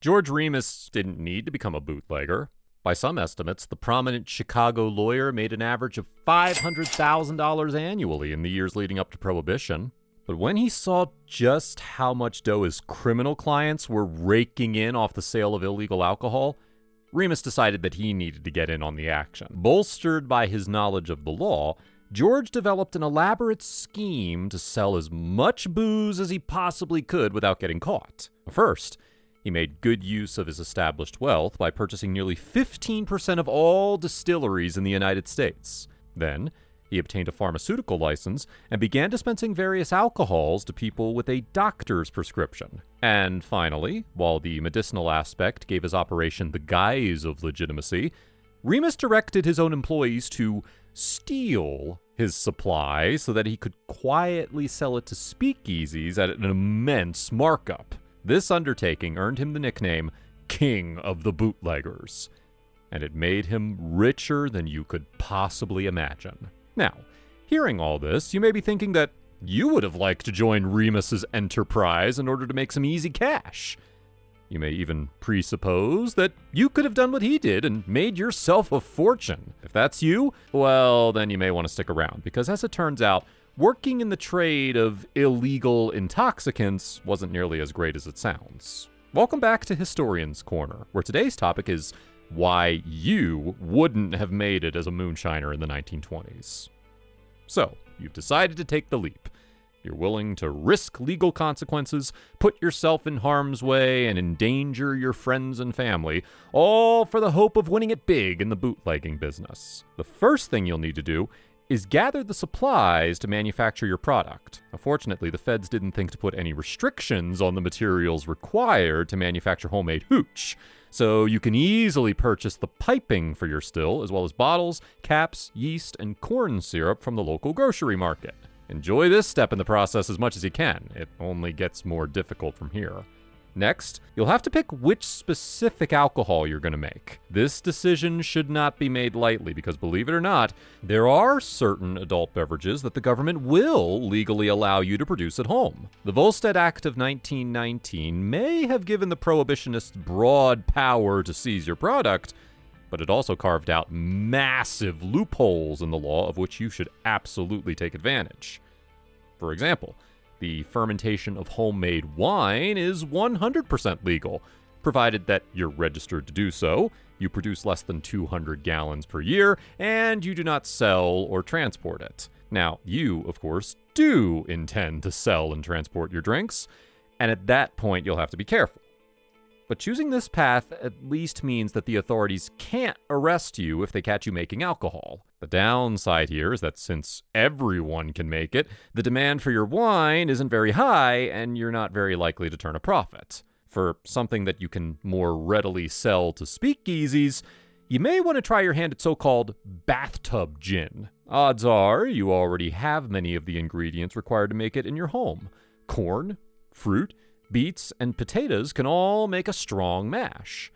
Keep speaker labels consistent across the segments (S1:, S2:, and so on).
S1: George Remus didn't need to become a bootlegger. By some estimates, the prominent Chicago lawyer made an average of $500,000 annually in the years leading up to Prohibition. But when he saw just how much dough his criminal clients were raking in off the sale of illegal alcohol, Remus decided that he needed to get in on the action. Bolstered by his knowledge of the law, George developed an elaborate scheme to sell as much booze as he possibly could without getting caught. First, he made good use of his established wealth by purchasing nearly 15% of all distilleries in the United States. Then, he obtained a pharmaceutical license and began dispensing various alcohols to people with a doctor's prescription. And finally, while the medicinal aspect gave his operation the guise of legitimacy, Remus directed his own employees to steal his supply so that he could quietly sell it to speakeasies at an immense markup. This undertaking earned him the nickname King of the Bootleggers, and it made him richer than you could possibly imagine. Now, hearing all this, you may be thinking that you would have liked to join Remus's enterprise in order to make some easy cash. You may even presuppose that you could have done what he did and made yourself a fortune. If that's you, well, then you may want to stick around, because as it turns out, working in the trade of illegal intoxicants wasn't nearly as great as it sounds. Welcome back to Historian's Corner, where today's topic is why you wouldn't have made it as a moonshiner in the 1920s. So, you've decided to take the leap. You're willing to risk legal consequences, put yourself in harm's way, and endanger your friends and family, all for the hope of winning it big in the bootlegging business. The first thing you'll need to do is gather the supplies to manufacture your product. Unfortunately, the feds didn't think to put any restrictions on the materials required to manufacture homemade hooch, so you can easily purchase the piping for your still, as well as bottles, caps, yeast, and corn syrup from the local grocery market. Enjoy this step in the process as much as you can. It only gets more difficult from here. Next, you'll have to pick which specific alcohol you're going to make. This decision should not be made lightly because, believe it or not, there are certain adult beverages that the government will legally allow you to produce at home. The Volstead Act of 1919 may have given the prohibitionists broad power to seize your product, but it also carved out massive loopholes in the law of which you should absolutely take advantage. For example, the fermentation of homemade wine is 100% legal, provided that you're registered to do so, you produce less than 200 gallons per year, and you do not sell or transport it. Now, you, of course, do intend to sell and transport your drinks, and at that point you'll have to be careful. But choosing this path at least means that the authorities can't arrest you if they catch you making alcohol. The downside here is that since everyone can make it, the demand for your wine isn't very high, and you're not very likely to turn a profit. For something that you can more readily sell to speakeasies, you may want to try your hand at so-called bathtub gin. Odds are you already have many of the ingredients required to make it in your home. Corn, fruit, beets, and potatoes can all make a strong mash.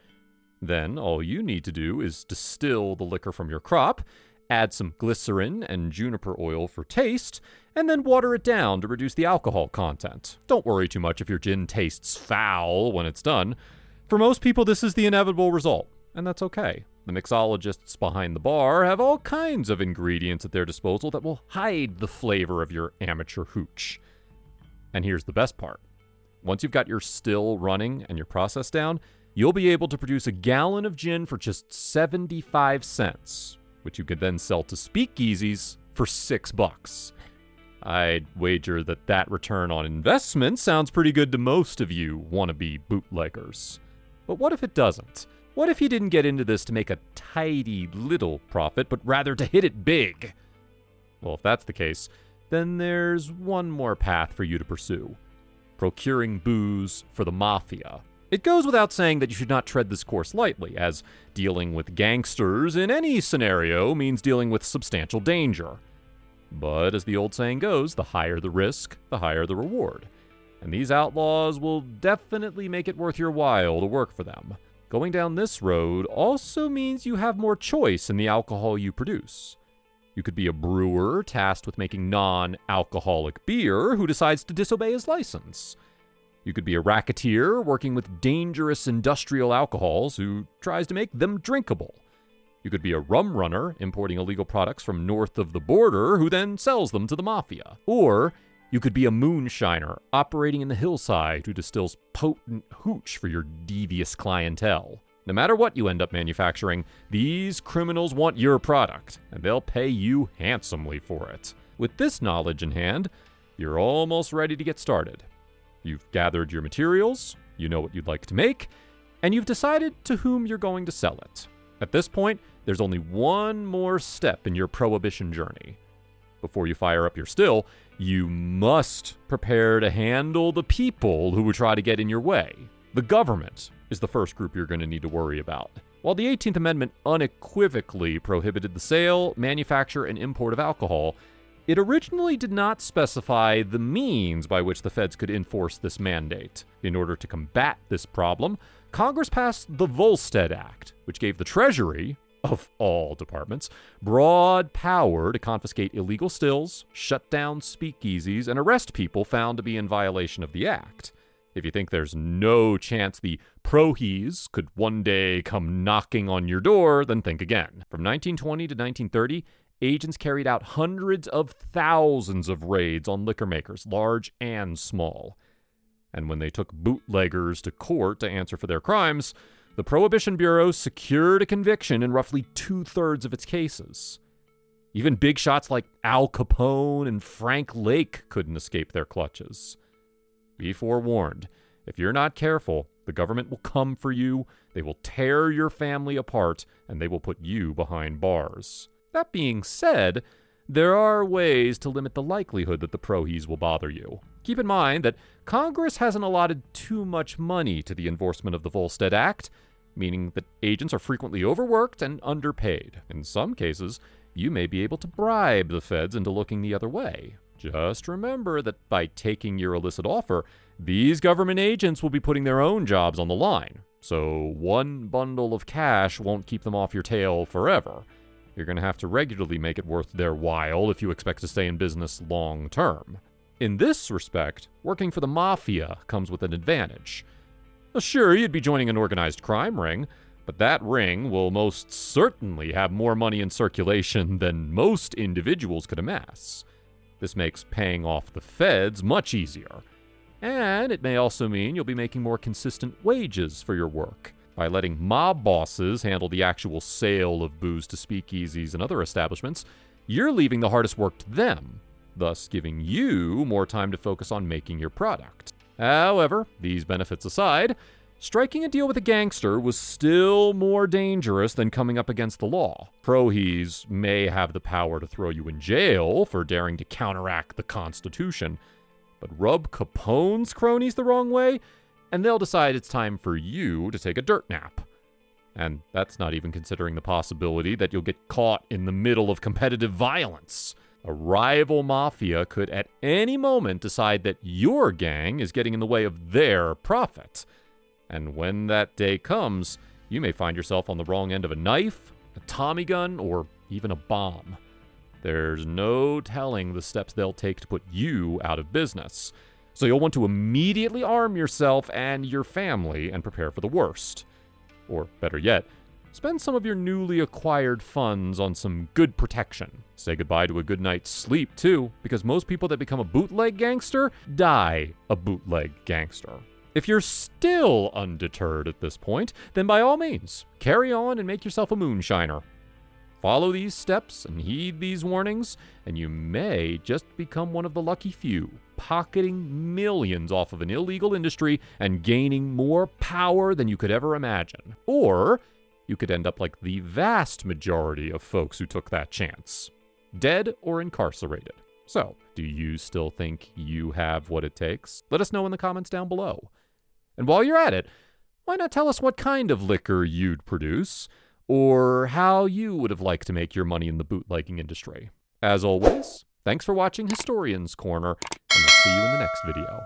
S1: Then all you need to do is distill the liquor from your crop, add some glycerin and juniper oil for taste, and then water it down to reduce the alcohol content. Don't worry too much if your gin tastes foul when it's done. For most people, this is the inevitable result, and that's okay. The mixologists behind the bar have all kinds of ingredients at their disposal that will hide the flavor of your amateur hooch. And here's the best part. Once you've got your still running and your process down, you'll be able to produce a gallon of gin for just 75 cents, which you could then sell to speakeasies for $6. I'd wager that that return on investment sounds pretty good to most of you wannabe bootleggers. But what if it doesn't? What if you didn't get into this to make a tidy little profit, but rather to hit it big? Well, if that's the case, then there's one more path for you to pursue. Procuring booze for the Mafia. It goes without saying that you should not tread this course lightly, as dealing with gangsters in any scenario means dealing with substantial danger. But as the old saying goes, the higher the risk, the higher the reward. And these outlaws will definitely make it worth your while to work for them. Going down this road also means you have more choice in the alcohol you produce. You could be a brewer tasked with making non-alcoholic beer who decides to disobey his license. You could be a racketeer working with dangerous industrial alcohols who tries to make them drinkable. You could be a rum runner importing illegal products from north of the border who then sells them to the Mafia. Or you could be a moonshiner operating in the hillside who distills potent hooch for your devious clientele. No matter what you end up manufacturing, these criminals want your product, and they'll pay you handsomely for it. With this knowledge in hand, you're almost ready to get started. You've gathered your materials, you know what you'd like to make, and you've decided to whom you're going to sell it. At this point, there's only one more step in your prohibition journey. Before you fire up your still, you must prepare to handle the people who would try to get in your way. The government is the first group you're going to need to worry about. While the 18th Amendment unequivocally prohibited the sale, manufacture, and import of alcohol, it originally did not specify the means by which the feds could enforce this mandate. In order to combat this problem, Congress passed the Volstead Act, which gave the Treasury, of all departments, broad power to confiscate illegal stills, shut down speakeasies, and arrest people found to be in violation of the act. If you think there's no chance the prohies could one day come knocking on your door, then think again. From 1920 to 1930, agents carried out hundreds of thousands of raids on liquor makers, large and small. And when they took bootleggers to court to answer for their crimes, the Prohibition Bureau secured a conviction in roughly 2/3 of its cases. Even big shots like Al Capone and Frank Lake couldn't escape their clutches. Be forewarned. If you're not careful, the government will come for you, they will tear your family apart, and they will put you behind bars. That being said, there are ways to limit the likelihood that the prohies will bother you. Keep in mind that Congress hasn't allotted too much money to the enforcement of the Volstead Act, meaning that agents are frequently overworked and underpaid. In some cases, you may be able to bribe the feds into looking the other way. Just remember that by taking your illicit offer, these government agents will be putting their own jobs on the line. So one bundle of cash won't keep them off your tail forever. You're going to have to regularly make it worth their while if you expect to stay in business long term. In this respect, working for the Mafia comes with an advantage. Sure, you'd be joining an organized crime ring, but that ring will most certainly have more money in circulation than most individuals could amass. This makes paying off the feds much easier. And it may also mean you'll be making more consistent wages for your work. By letting mob bosses handle the actual sale of booze to speakeasies and other establishments, you're leaving the hardest work to them, thus giving you more time to focus on making your product. However, these benefits aside, striking a deal with a gangster was still more dangerous than coming up against the law. Prohies may have the power to throw you in jail for daring to counteract the Constitution, but rub Capone's cronies the wrong way, and they'll decide it's time for you to take a dirt nap. And that's not even considering the possibility that you'll get caught in the middle of competitive violence. A rival mafia could at any moment decide that your gang is getting in the way of their profit. And when that day comes, you may find yourself on the wrong end of a knife, a Tommy gun, or even a bomb. There's no telling the steps they'll take to put you out of business. So you'll want to immediately arm yourself and your family and prepare for the worst. Or better yet, spend some of your newly acquired funds on some good protection. Say goodbye to a good night's sleep, too, because most people that become a bootleg gangster die a bootleg gangster. If you're still undeterred at this point, then by all means, carry on and make yourself a moonshiner. Follow these steps and heed these warnings, and you may just become one of the lucky few, pocketing millions off of an illegal industry and gaining more power than you could ever imagine. Or you could end up like the vast majority of folks who took that chance, dead or incarcerated. So, do you still think you have what it takes? Let us know in the comments down below. And while you're at it, why not tell us what kind of liquor you'd produce, or how you would have liked to make your money in the bootlegging industry. As always, thanks for watching Historian's Corner, and we'll see you in the next video.